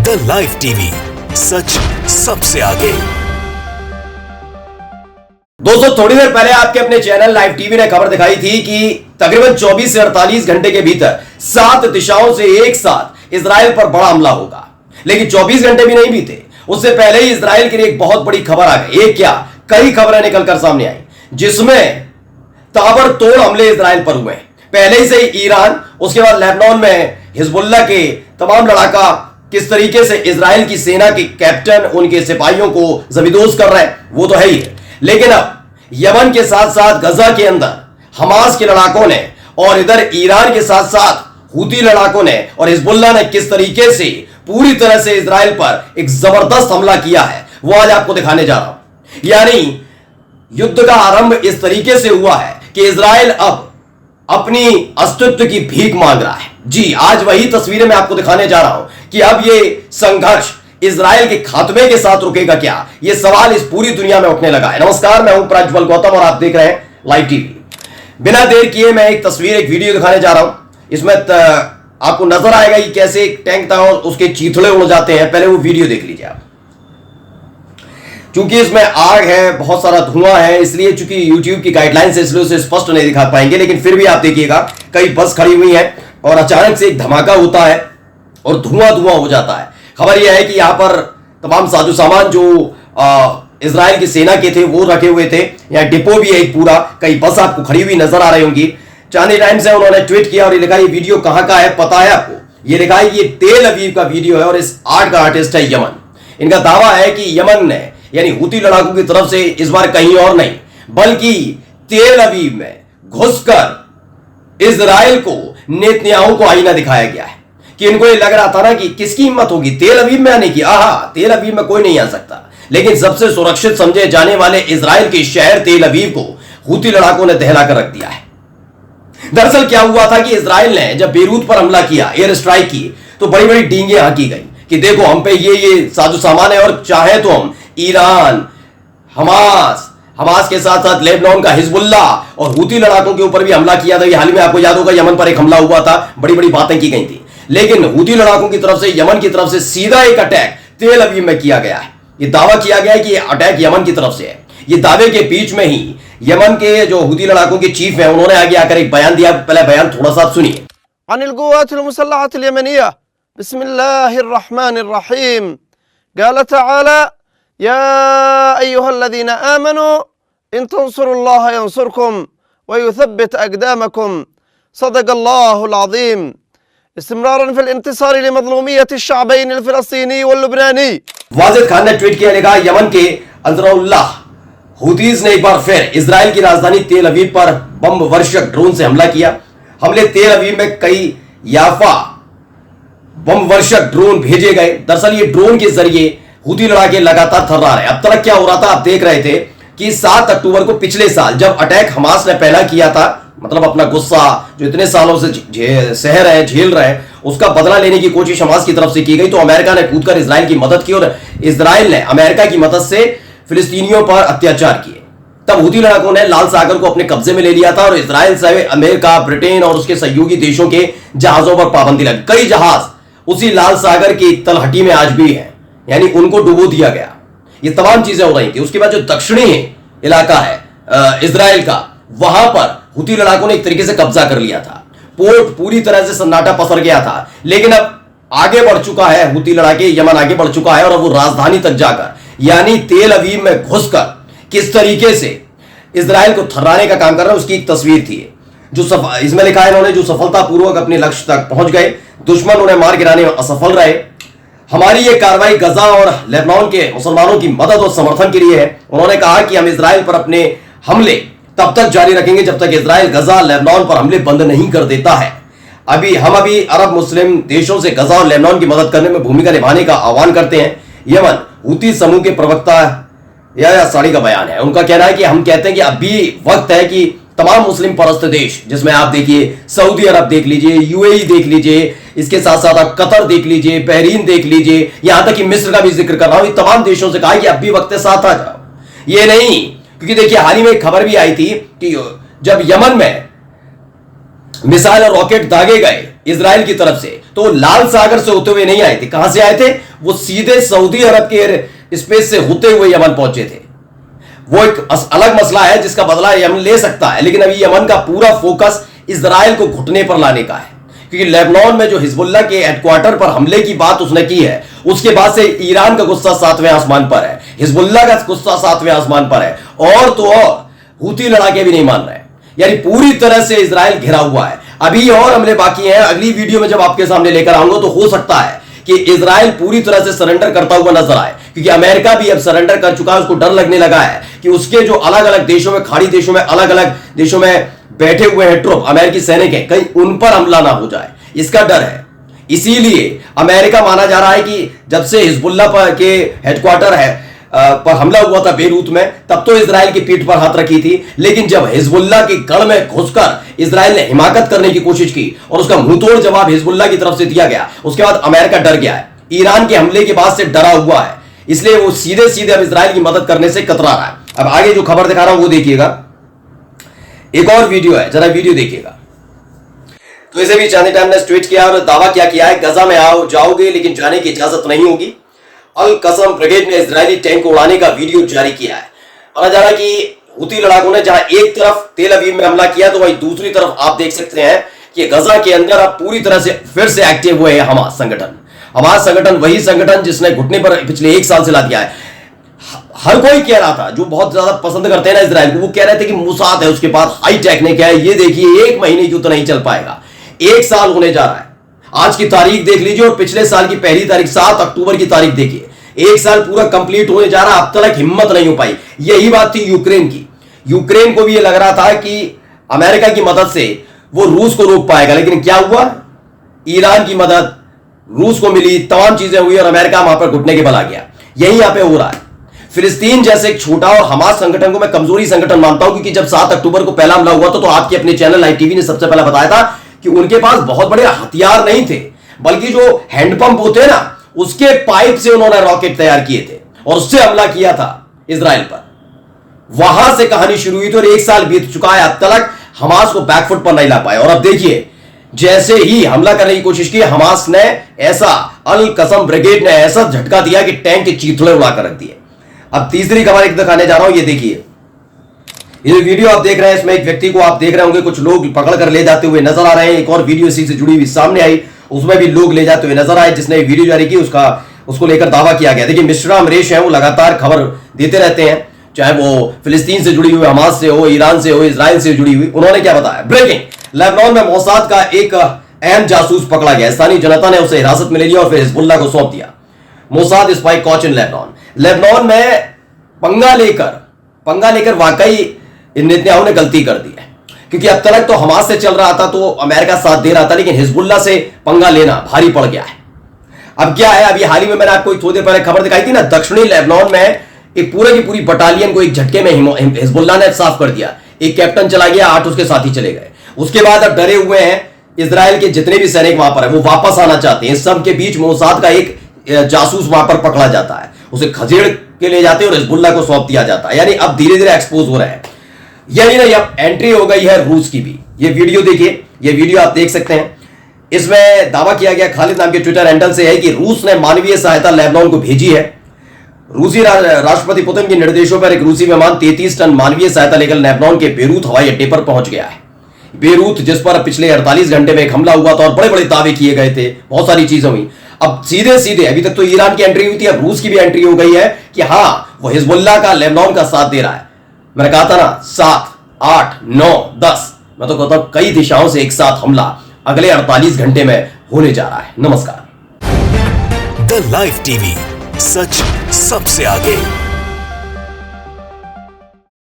The live TV, सच सबसे आगे। दोस्तों, थोड़ी देर पहले आपके अपने चैनल लाइव टीवी ने खबर दिखाई थी कि तकरीबन 24 से 48 घंटे के भीतर 7 दिशाओं से एक साथ इजराइल पर बड़ा हमला होगा। लेकिन 24 घंटे भी नहीं बीते, उससे पहले ही इजराइल के लिए एक बहुत बड़ी खबर आ गई। एक क्या, कई खबरें निकलकर सामने आई जिसमें ताबड़तोड़ हमले इजराइल पर हुए। पहले ही से ईरान, उसके बाद लेबनान में हिजबुल्लाह के तमाम लड़ाका किस तरीके से इजराइल की सेना के कैप्टन उनके सिपाहियों को जबीदोज कर रहे हैं, वो तो है ही। लेकिन अब यमन के साथ साथ गजा के अंदर हमास के लड़ाकों ने और इधर ईरान के साथ साथ हूती लड़ाकों ने और हिजबुल्लाह ने किस तरीके से पूरी तरह से इजराइल पर एक जबरदस्त हमला किया है, वो आज आपको दिखाने जा रहा हूं। यानी युद्ध का आरंभ इस तरीके से हुआ है कि इजराइल अब अपनी अस्तित्व की भीख मांग रहा है। जी, आज वही तस्वीरें मैं आपको दिखाने जा रहा हूं कि अब ये संघर्ष इजराइल के खात्मे के साथ रुकेगा क्या, ये सवाल इस पूरी दुनिया में उठने लगा है। नमस्कार, मैं हूं प्रज्वल गौतम और आप देख रहे हैं लाइव टीवी। बिना देर किए मैं एक वीडियो दिखाने जा रहा हूं। इसमें आपको नजर आएगा कि कैसे एक टैंक था और उसके चीथड़े उड़ जाते हैं। पहले वो वीडियो देख लीजिए आप। चूंकि इसमें आग है, बहुत सारा धुआं है, इसलिए चूंकि YouTube की गाइडलाइन से इसलिए उसे स्पष्ट नहीं दिखा पाएंगे, लेकिन फिर भी आप देखिएगा कई बस खड़ी हुई है और अचानक से एक धमाका होता है और धुआं हो जाता है। खबर यह है कि यहां पर तमाम साजो सामान जो इजराइल की सेना के थे वो रखे हुए थे। यहाँ डिपो भी है एक पूरा, कई बस आपको खड़ी हुई नजर आ रही होंगी। चांदी टाइम्स है, उन्होंने ट्वीट किया और ये लिखा, ये वीडियो कहां का है पता है आपको? ये लिखा है ये तेल अवीव का वीडियो है और इस आर्ट का आर्टिस्ट है यमन। इनका दावा है कि यमन ने यानी हूती लड़ाकों की तरफ से इस बार कहीं और नहीं बल्कि तेल अवीव में घुसकर इजराइल को, नेतन्याहू को आईना दिखाया गया है। कि इनको ये लग रहा था ना कि किसकी हिम्मत होगी तेल अवीव में आने की। तेल अवीव में कोई नहीं आ सकता, लेकिन सबसे सुरक्षित समझे जाने वाले इजराइल के शहर तेल अवीव को हूती लड़ाकों ने दहला कर रख दिया है। दरअसल क्या हुआ था कि इजराइल ने जब बेरूत पर हमला किया, एयर स्ट्राइक की, तो बड़ी बड़ी डींगे हांकी गई कि देखो हम पे ये साजो सामान है और चाहे तो हम ईरान, हमास के साथ साथ लेबनान का हिजबुल्लाह और हूती लड़ाकों के ऊपर भी हमला किया था। ये हाल ही में आपको याद होगा यमन पर एक हमला हुआ था, बड़ी बड़ी बातें की गई थी। लेकिन हूती लड़ाकों की तरफ से, यमन की तरफ से सीधा एक अटैक तेल अवीव में किया गया है। ये दावा किया गया है कि ये अटैक यमन की तरफ से है। ये दावे के बीच में ही यमन के जो हूती लड़ाकों के चीफ हैं, उन्होंने आगे आकर एक बयान दिया। पहले बयान थोड़ा सा आप सुनिए। अनिल क़ुव्वातिल मुसल्लहतिल यमनिय्या बिस्मिल्लाहिर रहमानिर रहीम क़ाल तआला या अय्युहल्लज़ीना आमनू इन तंसुरुल्लाह यंसुरकुम व युथब्बित अक़दामकुम सदक़ल्लाहुल अज़ीम इस्तिमरारन फिल इंतिसार लिमज़लूमिय्यति शअबैन अल फ़लस्तीनी वल लुबनानी। वाजिद खान ने ट्वीट किया, लिखा यमन के अंसरुल्लाह हूतीज ने एक बार फिर इजराइल की राजधानी तेल अवीव पर बम वर्षक ड्रोन से हमला किया। हमले तेल अवीव में कई याफा बम वर्षक ड्रोन भेजे गए। दरअसल ये ड्रोन के जरिए हूती लड़ाके लगातार थर्रा रहे। अब तक क्या हो रहा था, आप देख रहे थे कि 7 अक्टूबर को पिछले साल जब अटैक हमास ने पहला किया था, मतलब अपना गुस्सा जो इतने सालों से सह रहे, झेल रहे, उसका बदला लेने की कोशिश हमास की तरफ से की गई, तो अमेरिका ने कूदकर इजराइल की मदद की और इजराइल ने अमेरिका की मदद से फिलिस्तीनियों पर अत्याचार किए। तब हूती लड़ाकों ने लाल सागर को अपने कब्जे में ले लिया था और इजराइल से अमेरिका, ब्रिटेन और उसके सहयोगी देशों के जहाजों पर पाबंदी लगी। कई जहाज उसी लाल सागर की तलहटी में आज भी हैं, यानी उनको डुबो दिया गया। ये तमाम चीजें हो रही थी। उसके बाद जो दक्षिणी इलाका है इजराइल का, वहां पर हूती लड़ाकों ने एक तरीके से कब्जा कर लिया था। पोर्ट पूरी तरह से सन्नाटा पसर गया था। लेकिन अब आगे बढ़ चुका है हूती लड़ाके, यमन आगे बढ़ चुका है और अब वो राजधानी तक जाकर यानी तेल अवीव में घुसकर किस तरीके से इजराइल को थर्राने का काम कर रहा है, उसकी एक तस्वीर थी जो इसमें लिखा है इन्होंने, जो सफलतापूर्वक अपने लक्ष्य तक पहुंच गए, दुश्मन उन्हें मार गिराने में असफल रहे। हमारी ये कार्रवाई गजा और लेबनान के मुसलमानों की मदद और समर्थन के लिए है। उन्होंने कहा कि हम इजराइल पर अपने हमले तब तक जारी रखेंगे जब तक इजराइल गजा लेबनान पर हमले बंद नहीं कर देता है। हम अभी अरब मुस्लिम देशों से गजा और लेबनान की मदद करने में भूमिका निभाने का आह्वान करते हैं। यमन हूती समूह के प्रवक्ता या साड़ी का बयान है। उनका कहना है कि हम कहते हैं कि अभी वक्त है कि तमाम मुस्लिम परस्त देश, जिसमें आप देखिए सऊदी अरब देख लीजिए, यूएई देख लीजिए, इसके साथ साथ आप कतर देख लीजिए, बहरीन देख लीजिए, यहां तक कि मिस्र का भी जिक्र कर रहा हूं, तमाम देशों से कहा कि अब भी वक्त है साथ आ जाओ। ये नहीं, क्योंकि देखिए हाल ही में एक खबर भी आई थी कि जब यमन में मिसाइल और रॉकेट दागे गए इजराइल की तरफ से, तो लाल सागर से होते हुए नहीं आए थे। कहां से आए थे? वो सीधे सऊदी अरब के स्पेस से होते हुए यमन पहुंचे थे। वो एक अलग मसला है जिसका बदला यमन ले सकता है, लेकिन अभी यमन का पूरा फोकस इजराइल को घुटने पर लाने का है, क्योंकि लेबनान में जो हिजबुल्लाह के हेडक्वार्टर पर हमले की बात उसने की है, उसके बाद से ईरान का गुस्सा 7वें आसमान पर है, हिजबुल्लाह का गुस्सा 7वें आसमान पर है, और तो और हूती लड़ाके भी नहीं मान रहे। यानी पूरी तरह से इजराइल घिरा हुआ है। अभी और हमले बाकी हैं, अगली वीडियो में जब आपके सामने लेकर आऊंगा तो हो सकता है कि इजराइल पूरी तरह से सरेंडर करता हुआ नजर आए, क्योंकि अमेरिका भी अब सरेंडर कर चुका है। उसको डर लगने लगा है कि उसके जो अलग अलग देशों में, खाड़ी देशों में, अलग अलग देशों में बैठे हुए हैं ट्रुप, अमेरिकी सैनिक हैं, कहीं उन पर हमला ना हो जाए, इसका डर है। इसीलिए अमेरिका माना जा रहा है कि जब से हिजबुल्लाह पर के हेडक्वार्टर है पर हमला हुआ था बेरूत में, तब तो इजराइल की पीठ पर हाथ रखी थी, लेकिन जब हिजबुल्लाह की गढ़ में घुसकर इजराइल ने हिमाकत करने की कोशिश की और उसका मुंहतोड़ जवाब हिजबुल्लाह की तरफ से दिया गया, उसके बाद अमेरिका डर गया है। ईरान के हमले के बाद से डरा हुआ है, इसलिए वो सीधे सीधे अब इजराइल की मदद करने से कतरा रहा है। अब आगे जो खबर दिखा रहा हूं वो देखिएगा, एक और वीडियो है, जरा वीडियो देखिएगा। तो इसे भी चांदी टाइम ने ट्वीट किया और दावा क्या किया है, गजा में आओ जाओगे लेकिन जाने की इजाजत नहीं होगी। अल कसम ब्रिगेड ने इजरायली टैंक को उड़ाने का वीडियो जारी किया है। और जा रहा कि हूती लड़ाकों ने जहां एक तरफ तेल अवीव में हमला किया, तो वहीं दूसरी तरफ आप देख सकते हैं कि गजा के अंदर अब पूरी तरह से फिर से एक्टिव हुए हैं हमास संगठन। हमास संगठन वही संगठन जिसने घुटने पर पिछले 1 साल से ला दिया है। हर कोई कह रहा था, जो बहुत ज्यादा पसंद करते हैं ना इजराइल को, वो कह रहे थे कि मुसाद है, उसके पास हाई टेक्निक है, ये देखिए 1 महीने की तो नहीं चल पाएगा। 1 साल होने जा रहा है। आज की तारीख देख लीजिए और पिछले साल की पहली तारीख 7 अक्टूबर की तारीख देखिए, 1 साल पूरा कंप्लीट होने जा रहा। अब तक हिम्मत नहीं हो पाई। यही बात थी यूक्रेन की। यूक्रेन को भी ये लग रहा था कि अमेरिका की मदद से वो रूस को रोक पाएगा, लेकिन क्या हुआ? ईरान की मदद रूस को मिली, तमाम चीजें हुई और अमेरिका वहां पर घुटने के बल आ गया। यही यहां पे हो रहा है। फिलिस्तीन जैसे एक छोटा और हमास संगठन को मैं कमजोरी संगठन मानता हूं, क्योंकि जब 7 अक्टूबर को पहला हमला हुआ था तो आपके अपने चैनल लाइव टीवी ने सबसे पहले बताया था कि उनके पास बहुत बड़े हथियार नहीं थे, बल्कि जो हैंडपंप होते हैं ना, उसके पाइप से उन्होंने रॉकेट तैयार किए थे और उससे हमला किया था इजराइल पर। वहां से कहानी शुरू हुई थी और 1 साल बीत चुका है, अब तक हमास को बैकफुट पर नहीं ला पाए। और अब देखिए, जैसे ही हमला करने की कोशिश की, हमास ने ऐसा, अल कसम ब्रिगेड ने ऐसा झटका दिया कि टैंक के चीथड़े उड़ाकर रख दिए। अब तीसरी खबर एक दिखाने जा रहा हूं, ये देखिए। ये वीडियो आप देख रहे हैं, इसमें एक व्यक्ति को आप देख रहे होंगे, कुछ लोग पकड़ कर ले जाते हुए नजर आ रहे हैं। एक और वीडियो इसी से जुड़ी हुई सामने आई, उसमें भी लोग ले जाते हुए नजर आए। जिसने वीडियो जारी की उसको लेकर दावा किया गया। देखिए, मिस्टर अमरीश है, वो लगातार खबर देते रहते हैं, चाहे वो फिलिस्तीन से जुड़ी हुई, हमास से हो, ईरान से हो, इजराइल से जुड़ी हुई। उन्होंने क्या बताया? ब्रेकिंग, लेबनान में मोसाद का एक अहम जासूस पकड़ा गया। स्थानीय जनता ने उसे हिरासत में ले लिया और फिर हिजबुल्लाह को सौंप दिया। Mossad spy caught in Lebanon में पंगा लेकर वाकई इन नेतन्याहू ने गलती कर दी है, क्योंकि अब तक तो हमास से चल रहा था तो अमेरिका साथ दे रहा था, लेकिन हिजबुल्लाह से पंगा लेना भारी पड़ गया है। अब क्या है, अभी हाल ही में मैंने आपको थोड़ी देर पहले खबर दिखाई थी ना, दक्षिणी लेबनान में एक पूरे की पूरी बटालियन को एक झटके में हिजबुल्लाह ने साफ कर दिया। एक कैप्टन चला गया, 8 उसके साथी चले गए। उसके बाद अब डरे हुए हैं इजराइल के जितने भी सैनिक वहां पर है, वो वापस आना चाहते हैं। इस सब के बीच मोसाद का एक जासूस वहां पर पकड़ा जाता है, उसे खदेड़ के ले जाते हैं और हिजबुल्लाह को सौंप दिया जाता है। यानी अब धीरे धीरे एक्सपोज हो रहे हैं। यही नहीं, अब एंट्री हो गई है रूस की भी। ये वीडियो देखिए, ये वीडियो आप देख सकते हैं। इसमें दावा किया गया खालिद नाम के ट्विटर हैंडल से है कि रूस ने मानवीय सहायता लेबनान को भेजी है। रूसी राष्ट्रपति पुतिन के निर्देशों पर एक रूसी विमान 33 टन मानवीय सहायता लेकर लेबनान के बेरूत हवाई अड्डे पर पहुंच गया है। बेरूत, जिस पर पिछले 48 घंटे में एक हमला हुआ था और बड़े बड़े दावे किए गए थे, बहुत सारी चीजें हुई। अब सीधे सीधे, अभी तक तो ईरान की एंट्री हुई थी, अब रूस की भी एंट्री हो गई है कि हाँ, वो हिजबुल्लाह का लेबनान का साथ दे रहा है। मैंने कहा था ना, 7, 8, 9, 10, मैं तो कहता हूं कई दिशाओं से एक साथ हमला अगले 48 घंटे में होने जा रहा है। नमस्कार। द लाइव टीवी, सच सबसे आगे।